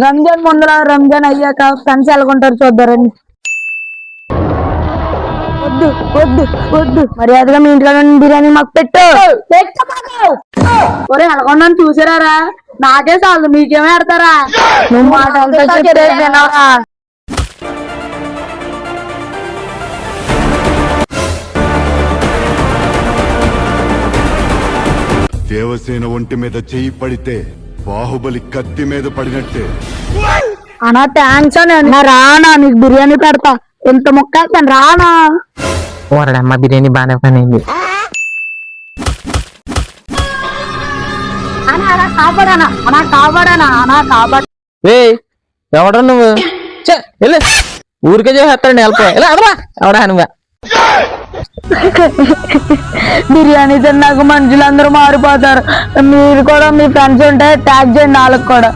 రంజాన్ ముందర రంజాన్ అయ్యాక ఫ్రెండ్స్ ఎలాగుంటారు చూద్దారని. వద్దు వద్దు వద్దు, మర్యాదగా మీ ఇంట్లో బిర్యానీ మాకు పెట్టు. ఒరే ఎలాగొన్నాను చూసారా, నాకే చాలు మీకేమే ఆడతారా? నువ్వు మాటలతో చెప్పేది వినవా? దేవసేన ఒంటి మీద చెయ్యి పడితే బాహుబలి కత్తి మీద పడినట్టే. అన్నా థ్యాంక్స్ అని రానా, నీకు బిర్యానీ పెడతా. ఎంత మొక్క రానా? ఓరడమ్మ బిర్యానీ బాగానే పనింది. కాపాడానా అనా, కాపాడానా అనా, కాపాడు. ఎవడ నువ్వు? వెళ్ళు, ఊరికే చేస్తాడు హెల్ప్. ఇలా అదరా ఎవడా నువ్వా? బిర్యానీ తిన్నాక మనుషులందరూ మారిపోతారు. మీరు కూడా మీ ఫ్రెండ్స్ ఉంటే ట్యాగ్ చేయండి వాళ్ళకి కూడా.